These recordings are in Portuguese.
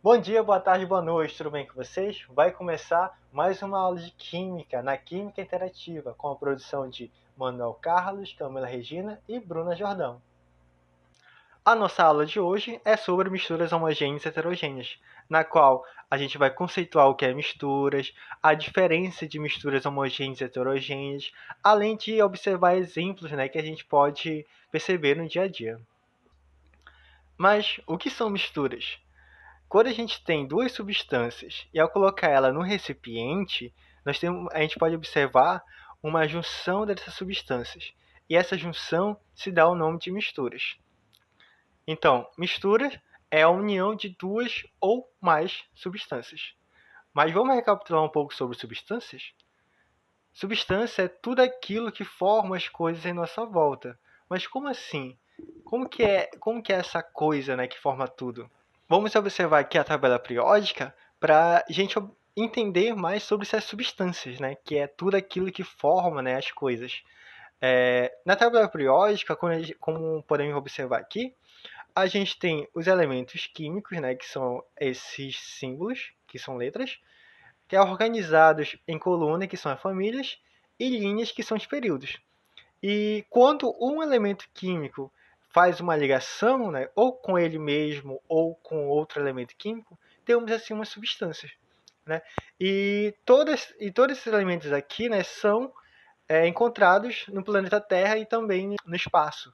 Bom dia, boa tarde, boa noite, tudo bem com vocês? Vai começar mais uma aula de Química, na Química Interativa, com a produção de Manuel Carlos, Camila Regina e Bruna Jordão. A nossa aula de hoje é sobre misturas homogêneas e heterogêneas, na qual a gente vai conceituar o que é misturas, a diferença de misturas homogêneas e heterogêneas, além de observar exemplos que a gente pode perceber no dia a dia. Mas o que são misturas? Quando a gente tem duas substâncias e ao colocar ela no recipiente, a gente pode observar uma junção dessas substâncias. E essa junção se dá o nome de misturas. Então, misturas é a união de duas ou mais substâncias. Mas vamos recapitular um pouco sobre substâncias? Substância é tudo aquilo que forma as coisas em nossa volta. Mas como assim? Como que é essa coisa, que forma tudo? Vamos observar aqui a tabela periódica para a gente entender mais sobre essas substâncias, que é tudo aquilo que forma, as coisas. Na tabela periódica, como podemos observar aqui, a gente tem os elementos químicos, que são esses símbolos, que são letras, que é organizados em colunas, que são as famílias, e linhas, que são os períodos. E quando um elemento químico faz uma ligação, ou com ele mesmo ou com outro elemento químico, temos assim uma substância. E todos esses elementos aqui são encontrados no planeta Terra e também no espaço,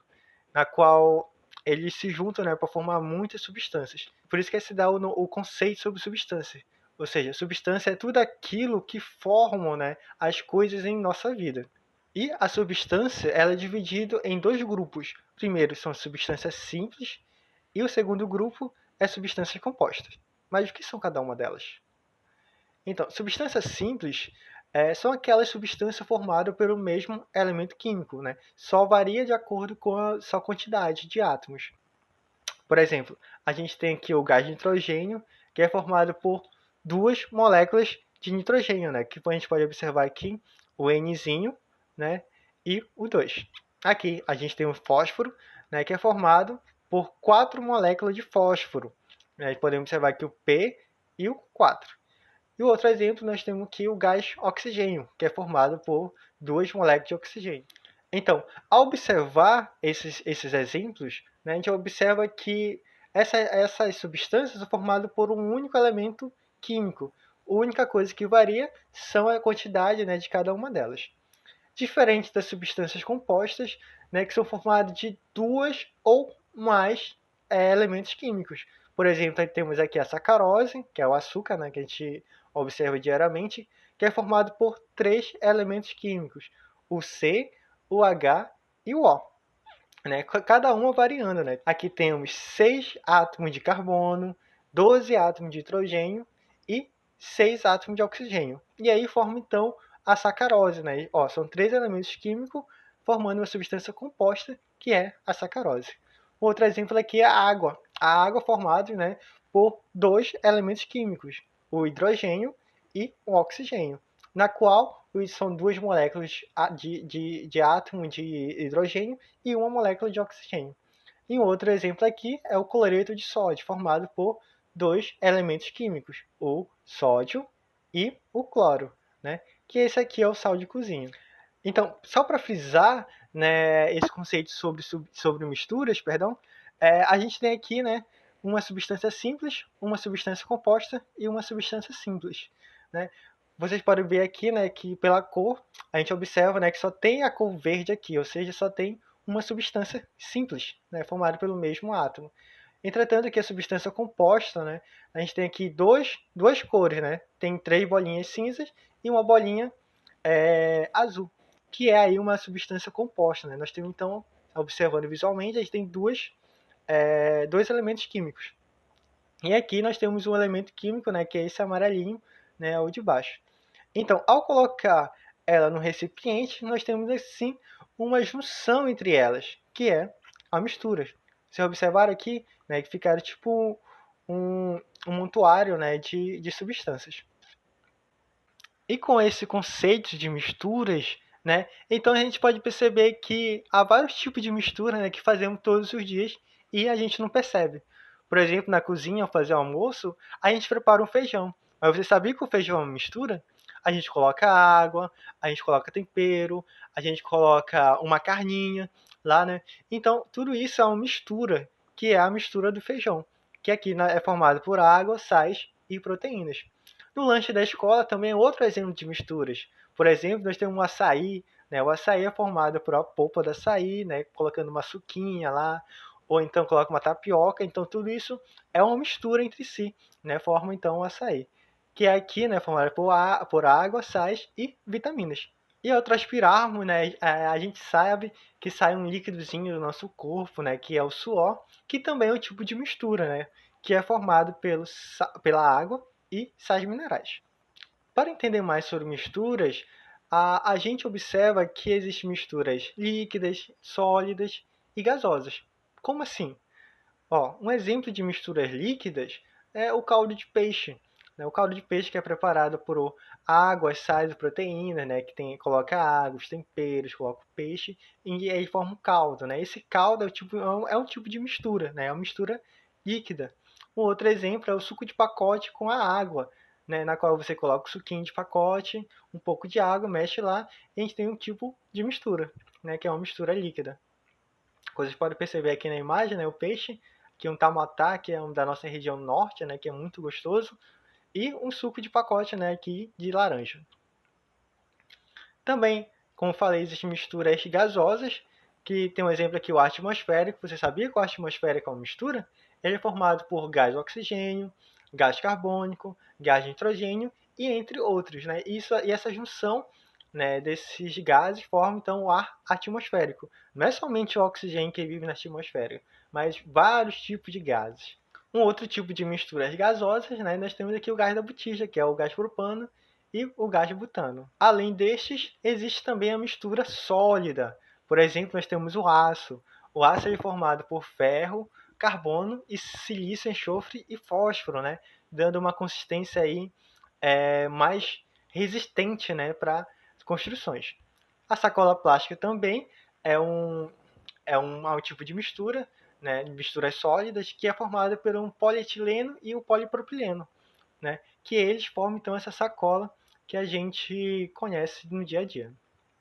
na qual eles se juntam para formar muitas substâncias. Por isso que se dá o conceito sobre substância. Ou seja, substância é tudo aquilo que formam as coisas em nossa vida. E a substância ela é dividida em dois grupos. O primeiro são substâncias simples e o segundo grupo é substâncias compostas. Mas o que são cada uma delas? Então, substâncias simples são aquelas substâncias formadas pelo mesmo elemento químico, só varia de acordo com a sua quantidade de átomos. Por exemplo, a gente tem aqui o gás de nitrogênio, que é formado por duas moléculas de nitrogênio, que a gente pode observar aqui o Nzinho, e o 2. Aqui a gente tem o fósforo, que é formado por 4 moléculas de fósforo. Podemos observar aqui o P e o 4. E o outro exemplo, nós temos aqui o gás oxigênio, que é formado por 2 moléculas de oxigênio. Então, ao observar esses exemplos, a gente observa que essas substâncias são formadas por um único elemento químico. A única coisa que varia são a quantidade de cada uma delas. Diferente das substâncias compostas, que são formadas de duas ou mais elementos químicos. Por exemplo, temos aqui a sacarose, que é o açúcar, que a gente observa diariamente, que é formado por 3 elementos químicos, o C, o H e o O. Cada uma variando. Aqui temos 6 átomos de carbono, 12 átomos de hidrogênio e 6 átomos de oxigênio. E aí forma então a sacarose. São 3 elementos químicos formando uma substância composta que é a sacarose. Outro exemplo aqui é a água. A água formada por 2 elementos químicos, o hidrogênio e o oxigênio, na qual são 2 moléculas de átomo de hidrogênio e uma molécula de oxigênio. E um outro exemplo aqui é o cloreto de sódio, formado por 2 elementos químicos, o sódio e o cloro, que esse aqui é o sal de cozinha. Então, só para frisar esse conceito sobre misturas, a gente tem aqui uma substância simples, uma substância composta e uma substância simples. Vocês podem ver aqui que pela cor, a gente observa que só tem a cor verde aqui, ou seja, só tem uma substância simples, formada pelo mesmo átomo. Entretanto, aqui a substância composta, a gente tem aqui duas cores, tem 3 bolinhas cinzas e uma bolinha azul, que é aí uma substância composta. Nós temos, então, observando visualmente, a gente tem dois elementos químicos. E aqui nós temos um elemento químico, que é esse amarelinho, o de baixo. Então, ao colocar ela no recipiente, nós temos assim uma junção entre elas, que é a mistura. Vocês observaram aqui que ficaram tipo um montuário de substâncias. E com esse conceito de misturas, então a gente pode perceber que há vários tipos de mistura que fazemos todos os dias e a gente não percebe. Por exemplo, na cozinha, ao fazer almoço, a gente prepara um feijão. Mas você sabia que o feijão é uma mistura? A gente coloca água, a gente coloca tempero, a gente coloca uma carninha lá, né? Então, tudo isso é uma mistura, que é a mistura do feijão, que aqui é formado por água, sais e proteínas. No lanche da escola também é outro exemplo de misturas. Por exemplo, nós temos um açaí, né? O açaí é formado por a polpa do açaí, né? Colocando uma suquinha lá, ou então coloca uma tapioca. Então tudo isso é uma mistura entre si, né? Forma então o açaí, que é aqui, né? Formado por água, sais e vitaminas. E ao transpirarmos, né, a gente sabe que sai um líquidozinho do nosso corpo, né, que é o suor, que também é um tipo de mistura, né, que é formado pela água e sais minerais. Para entender mais sobre misturas, a gente observa que existem misturas líquidas, sólidas e gasosas. Como assim? Ó, um exemplo de misturas líquidas é o caldo de peixe. Né? O caldo de peixe que é preparado por água, sais e proteínas, né? Coloca água, os temperos, coloca o peixe e aí forma um caldo. Né? Esse caldo é um tipo de mistura, né? É uma mistura líquida. Um outro exemplo é o suco de pacote com a água, né? Na qual você coloca o suquinho de pacote, um pouco de água, mexe lá, e a gente tem um tipo de mistura, né? Que é uma mistura líquida. Como vocês podem perceber aqui na imagem, né, o peixe, que é um tamatá, que é um da nossa região norte, né, que é muito gostoso, e um suco de pacote, né, aqui de laranja. Também, como falei, existem misturas gasosas, que tem um exemplo aqui, o ar atmosférico. Você sabia que o ar atmosférico é uma mistura? Ele é formado por gás oxigênio, gás carbônico, gás nitrogênio e entre outros. Né? E essa junção, né, desses gases forma então o ar atmosférico. Não é somente o oxigênio que vive na atmosfera, mas vários tipos de gases. Um outro tipo de misturas gasosas, né, nós temos aqui o gás da botija, que é o gás propano, e o gás butano. Além destes, existe também a mistura sólida. Por exemplo, nós temos o aço. O aço é formado por ferro, carbono e silício, enxofre e fósforo, né? Dando uma consistência aí mais resistente, né, para construções. A sacola plástica também é um tipo de mistura, né, misturas sólidas, que é formada por um polietileno e o polipropileno, né, que eles formam então essa sacola que a gente conhece no dia a dia.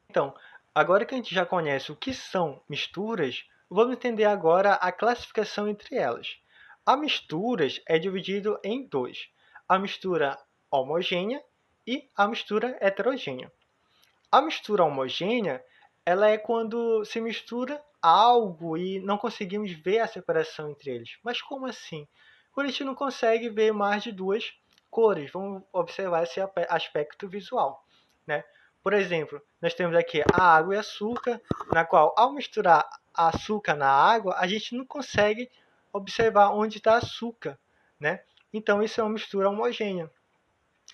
Então, agora que a gente já conhece o que são misturas, vamos entender agora a classificação entre elas. A misturas é dividido em dois: a mistura homogênea e a mistura heterogênea. A mistura homogênea, ela é quando se mistura algo e não conseguimos ver a separação entre eles. Mas como assim? Quando a gente não consegue ver mais de duas cores, vamos observar esse aspecto visual, né? Por exemplo, nós temos aqui a água e açúcar, na qual, ao misturar açúcar na água, a gente não consegue observar onde está açúcar, né? Então, isso é uma mistura homogênea.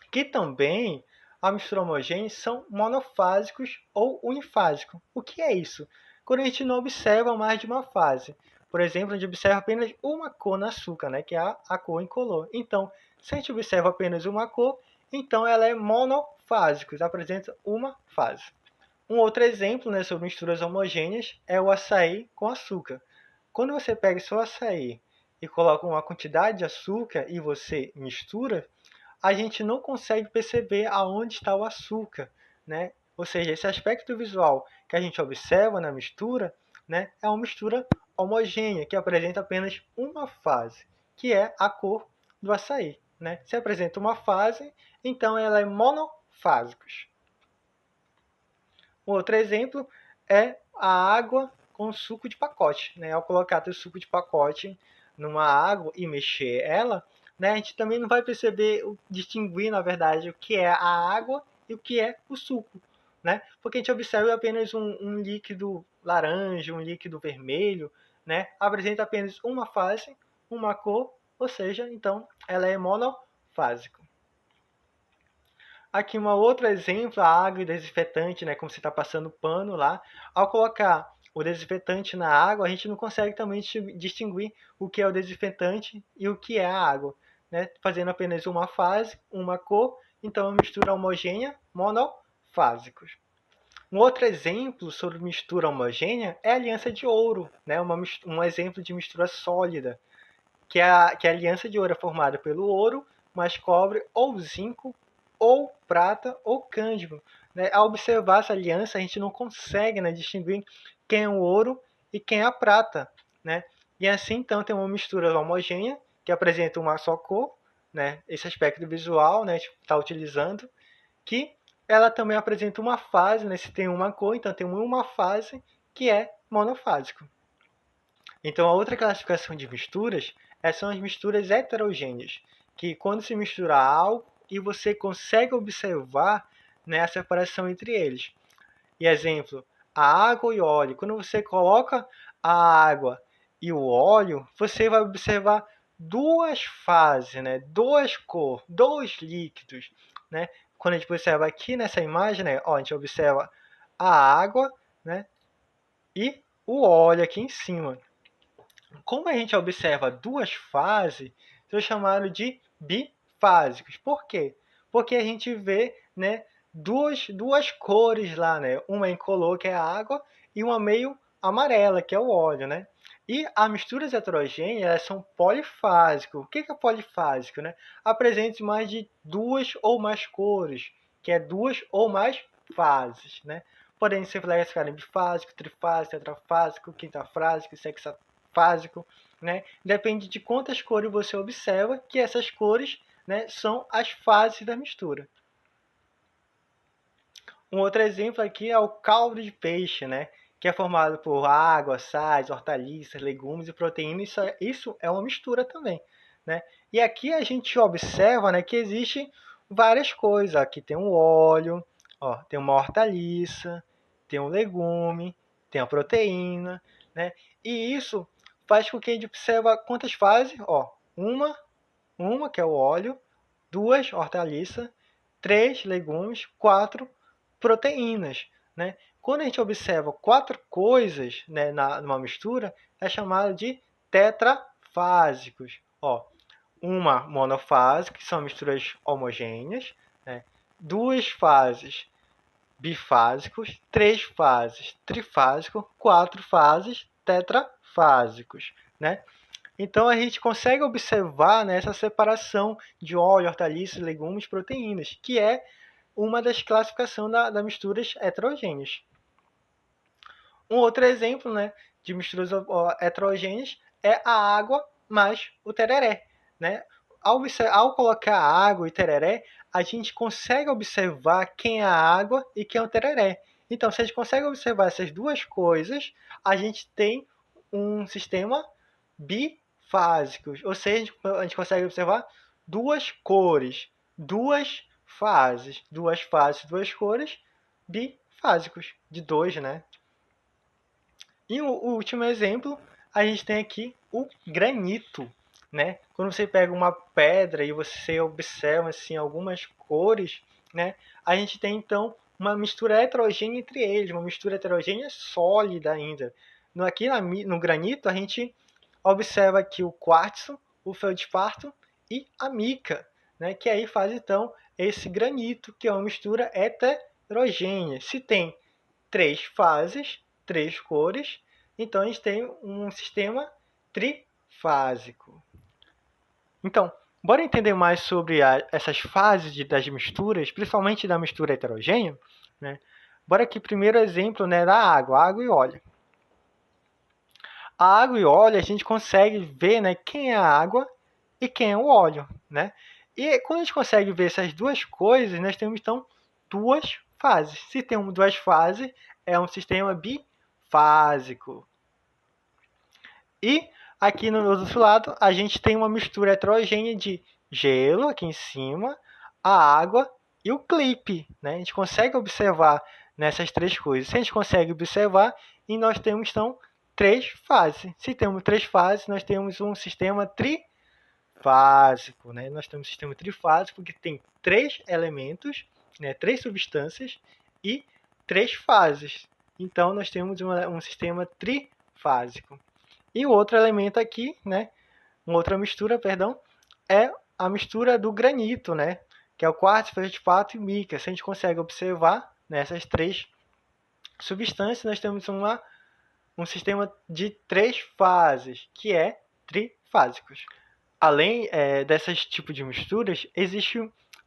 Que também a mistura homogênea são monofásicos ou unifásicos. O que é isso? Quando a gente não observa mais de uma fase. Por exemplo, a gente observa apenas uma cor no açúcar, né, que é a cor incolor. Então, se a gente observa apenas uma cor, então ela é monofásica, apresenta uma fase. Um outro exemplo, né, sobre misturas homogêneas é o açaí com açúcar. Quando você pega seu açaí e coloca uma quantidade de açúcar e você mistura, a gente não consegue perceber aonde está o açúcar, né? Ou seja, esse aspecto visual que a gente observa na mistura, né, é uma mistura homogênea, que apresenta apenas uma fase, que é a cor do açaí. Né? Se apresenta uma fase, então ela é monofásica. Um outro exemplo é a água com suco de pacote. Né? Ao colocar o suco de pacote numa água e mexer ela, né, a gente também não vai perceber, distinguir, na verdade, o que é a água e o que é o suco. Né? Porque a gente observa apenas um líquido laranja, um líquido vermelho, né? Apresenta apenas uma fase, uma cor, ou seja, então ela é monofásica. Aqui um outro exemplo, a água e desinfetante, né? Como você está passando pano lá. Ao colocar o desinfetante na água, a gente não consegue também distinguir o que é o desinfetante e o que é a água. Né? Fazendo apenas uma fase, uma cor, então é uma mistura homogênea, monofásicos. Um outro exemplo sobre mistura homogênea é a aliança de ouro, né? Um exemplo de mistura sólida, que a aliança de ouro é formada pelo ouro, mais cobre, ou zinco, ou prata, ou cândimo. Né? Ao observar essa aliança, a gente não consegue, né, distinguir quem é o ouro e quem é a prata. Né? E assim, então, tem uma mistura homogênea, que apresenta uma só cor, né? Esse aspecto visual, né, a gente está utilizando, que ela também apresenta uma fase, né? Se tem uma cor, então tem uma fase que é monofásico. Então, a outra classificação de misturas são as misturas heterogêneas, que quando se mistura algo e você consegue observar, né, a separação entre eles. E exemplo, a água e o óleo. Quando você coloca a água e o óleo, você vai observar duas fases, né, duas cores, dois líquidos. Né? Quando a gente observa aqui nessa imagem, né, ó, a gente observa a água, né, e o óleo aqui em cima. Como a gente observa duas fases, são chamados de bifásicos. Por quê? Porque a gente vê, né, duas cores lá, né? Uma incolor, que é a água, e uma meio amarela, que é o óleo, né? E as misturas heterogêneas, elas são polifásicas. O que é polifásico, né? Apresenta mais de duas ou mais cores, que é duas ou mais fases, né? Podem ser classificados em bifásico, trifásico, tetrafásico, quintafásico, sexafásico, né? Depende de quantas cores você observa, que essas cores, né, são as fases da mistura. Um outro exemplo aqui é o caldo de peixe, né, que é formado por água, sais, hortaliças, legumes e proteínas. Isso é uma mistura também, né? E aqui a gente observa, né, que existem várias coisas. Aqui tem um óleo, ó, tem uma hortaliça, tem um legume, tem a proteína, né? E isso faz com que a gente observe quantas fases, ó, uma que é o óleo, duas hortaliças, três legumes, quatro proteínas, né? Quando a gente observa quatro coisas, né, numa mistura, é chamado de tetrafásicos. Ó, uma monofásica, que são misturas homogêneas, né? Duas fases bifásicos, três fases trifásicos, quatro fases tetrafásicos, né? Então a gente consegue observar, né, essa separação de óleo, hortaliças, legumes, proteínas, que é uma das classificações das misturas heterogêneas. Um outro exemplo, né, de misturas heterogêneas é a água mais o tereré. Né? Ao colocar a água e tereré, a gente consegue observar quem é a água e quem é o tereré. Então, se a gente consegue observar essas duas coisas, a gente tem um sistema bifásico. Ou seja, a gente consegue observar duas cores, duas fases, duas cores, bifásicos, de dois, né? E o último exemplo, a gente tem aqui o granito, né? Quando você pega uma pedra e você observa assim algumas cores, né? A gente tem então uma mistura heterogênea entre eles, uma mistura heterogênea sólida ainda. Aqui no granito a gente observa aqui o quartzo, o feldspato e a mica, né? Que aí faz então esse granito, que é uma mistura heterogênea. Se tem três fases, três cores, então a gente tem um sistema trifásico. Então, bora entender mais sobre essas fases das misturas, principalmente da mistura heterogênea, né? Bora aqui primeiro exemplo, né, da água e óleo. A água e óleo a gente consegue ver, né, quem é a água e quem é o óleo, né? E quando a gente consegue ver essas duas coisas, nós temos então duas fases. Se temos duas fases, é um sistema bifásico. E aqui no outro lado, a gente tem uma mistura heterogênea de gelo aqui em cima, a água e o clipe, né? A gente consegue observar nessas três coisas. Se a gente consegue observar, e nós temos então três fases. Se temos três fases, nós temos um sistema trifásico, né? Nós temos um sistema trifásico porque tem três elementos, né? Três substâncias e três fases. Então nós temos um sistema trifásico. E o outro elemento aqui, né, uma outra mistura, perdão, é a mistura do granito, né, que é o quartzo, feldspato e mica. Se a gente consegue observar nessas três substâncias, nós temos um sistema de três fases, que é trifásicos. Além desses tipos de misturas, existe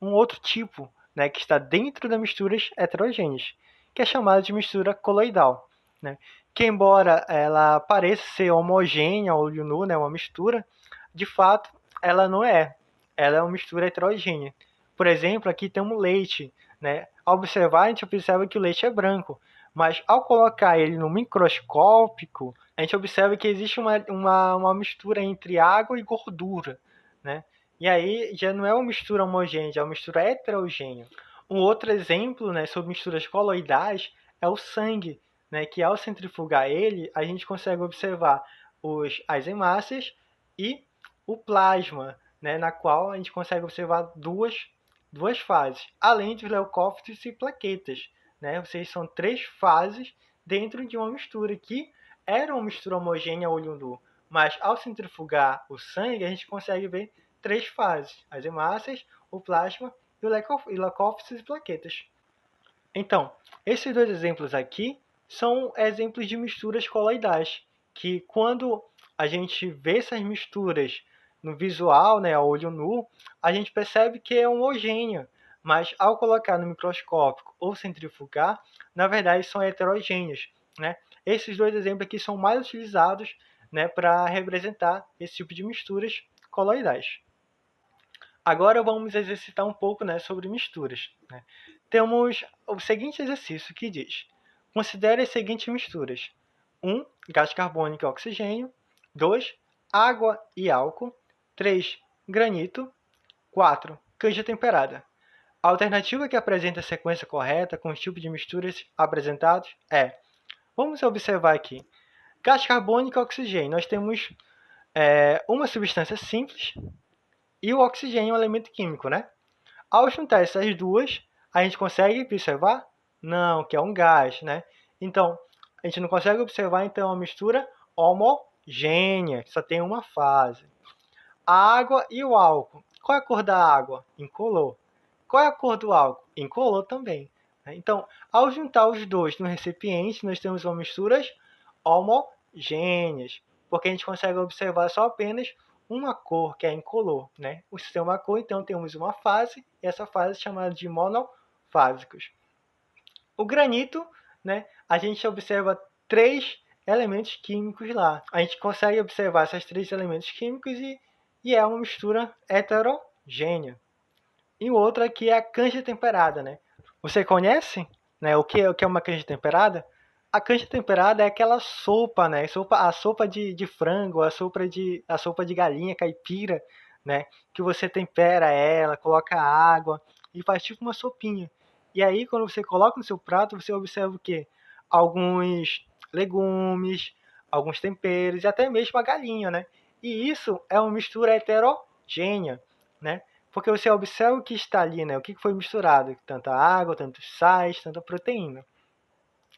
um outro tipo, né, que está dentro das misturas heterogêneas, que é chamada de mistura coloidal, né? Que embora ela pareça ser homogênea ao olho nu, né, uma mistura, de fato ela não é. Ela é uma mistura heterogênea. Por exemplo, aqui temos leite, né? Ao observar, a gente observa que o leite é branco, mas ao colocar ele no microscópico, a gente observa que existe uma mistura entre água e gordura, né? E aí já não é uma mistura homogênea, é uma mistura heterogênea. Um outro exemplo, né, sobre misturas coloidais é o sangue, né, que ao centrifugar ele, a gente consegue observar as hemácias e o plasma, né, na qual a gente consegue observar duas fases, além de leucócitos e plaquetas. Né? Ou seja, são 3 fases dentro de uma mistura que era uma mistura homogênea a olho nu, mas ao centrifugar o sangue, a gente consegue ver 3 fases, as hemácias, o plasma e leucócitos e plaquetas. Então, esses 2 exemplos aqui são exemplos de misturas coloidais, que quando a gente vê essas misturas no visual, né, a olho nu, a gente percebe que é homogênea, mas ao colocar no microscópio ou centrifugar, na verdade são heterogêneas, né? Esses 2 exemplos aqui são mais utilizados, né, para representar esse tipo de misturas coloidais. Agora vamos exercitar um pouco, né, sobre misturas, né? Temos o seguinte exercício que diz: considere as seguintes misturas: 1. Gás carbônico e oxigênio. 2. Água e álcool. 3. Granito. 4. Canja temperada. A alternativa que apresenta a sequência correta com os tipos de misturas apresentados é... Vamos observar aqui. Gás carbônico e oxigênio. Nós temos uma substância simples e o oxigênio é um elemento químico, né? Ao juntar essas duas, a gente consegue observar? Não, que é um gás, né? Então, a gente não consegue observar, então, uma mistura homogênea, que só tem uma fase. A água e o álcool. Qual é a cor da água? Incolor. Qual é a cor do álcool? Incolor também. Então, ao juntar os dois no recipiente, nós temos uma misturas homogêneas, porque a gente consegue observar só apenas uma cor, que é incolor, né? O sistema cor, então, temos uma fase, e essa fase é chamada de monofásicos. O granito, né, a gente observa 3 elementos químicos lá. A gente consegue observar esses 3 elementos químicos e é uma mistura heterogênea. E o outro aqui é a canja temperada, né? Você conhece, né, o que é uma canja temperada? A canja temperada é aquela sopa, né? A sopa de frango, a sopa de galinha caipira, né? Que você tempera ela, coloca água e faz tipo uma sopinha. E aí, quando você coloca no seu prato, você observa o quê? Alguns legumes, alguns temperos e até mesmo a galinha, né? E isso é uma mistura heterogênea, né? Porque você observa o que está ali, né? O que foi misturado, tanta água, tantos sais, tanta proteína.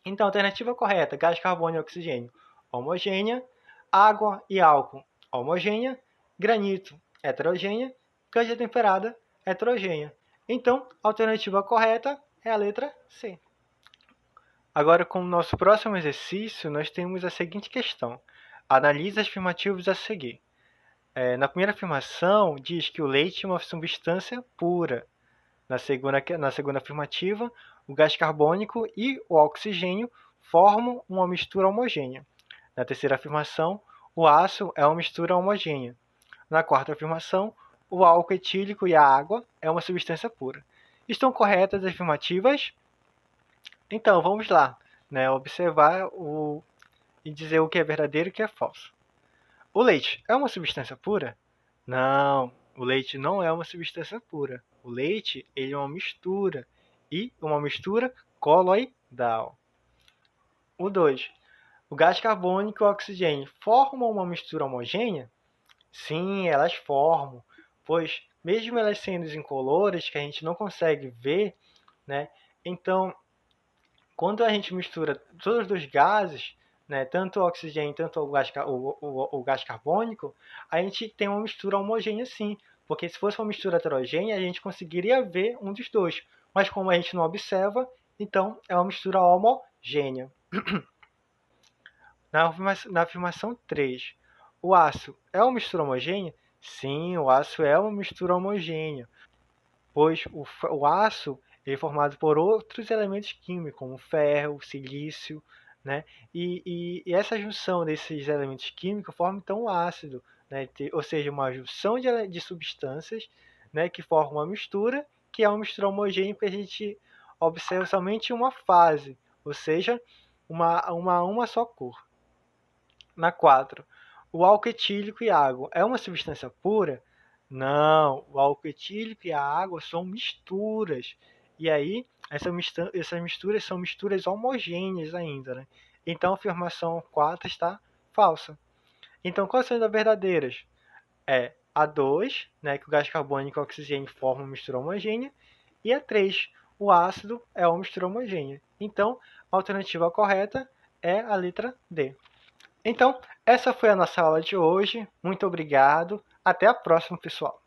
Então, a alternativa correta, gás carbônio e oxigênio, homogênea, água e álcool, homogênea, granito, heterogênea, canja temperada, heterogênea. Então, a alternativa correta é a letra C. Agora, com o nosso próximo exercício, nós temos a seguinte questão. Analise as afirmativas a seguir. Na primeira afirmação, diz que o leite é uma substância pura. Na segunda afirmativa, o gás carbônico e o oxigênio formam uma mistura homogênea. Na terceira afirmação, o aço é uma mistura homogênea. Na quarta afirmação, o álcool etílico e a água é uma substância pura. Estão corretas as afirmativas? Então, vamos lá, né, observar e dizer o que é verdadeiro e o que é falso. O leite é uma substância pura? Não, o leite não é uma substância pura. O leite ele é uma mistura, e uma mistura coloidal. O 2. O gás carbônico e o oxigênio formam uma mistura homogênea? Sim, elas formam, pois mesmo elas sendo incoloras, que a gente não consegue ver, né? Então, quando a gente mistura todos os dois gases, né, tanto o oxigênio, tanto o gás carbônico, a gente tem uma mistura homogênea sim, porque se fosse uma mistura heterogênea, a gente conseguiria ver um dos dois, mas como a gente não observa, então é uma mistura homogênea. Na afirmação 3, o aço é uma mistura homogênea? Sim, o aço é uma mistura homogênea, pois o aço é formado por outros elementos químicos, como ferro, silício, né? E essa junção desses elementos químicos forma então o ácido, né? Ou seja, uma junção de substâncias, né, que forma uma mistura, que é uma mistura homogênea que a gente observa somente uma fase, ou seja, uma só cor. Na 4, o álcool etílico e água é uma substância pura? Não, o álcool etílico e a água são misturas. E aí, essas misturas são misturas homogêneas ainda, né? Então, a afirmação 4 está falsa. Então, quais são as verdadeiras? É a 2, né, que o gás carbônico e o oxigênio formam uma mistura homogênea, e a 3, o ácido é uma mistura homogênea. Então, a alternativa correta é a letra D. Então, essa foi a nossa aula de hoje. Muito obrigado. Até a próxima, pessoal.